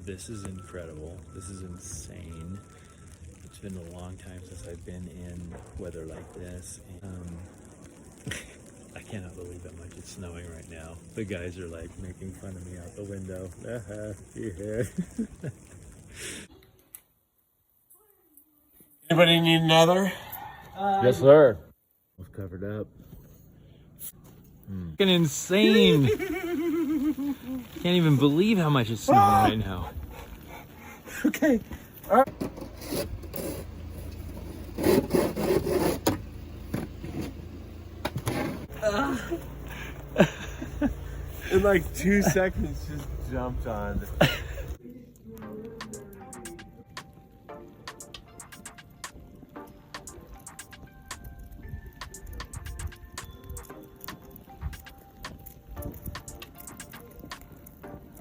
This is incredible. This is insane. It's been a long time since I've been in weather like this. I cannot believe how much it's snowing right now. The guys are like making fun of me out the window. Yeah. Anybody need another? Yes, sir. Was covered up. Fucking insane. Can't even believe how much it's snowing right now. Okay. All right. In like 2 seconds, just jumped on.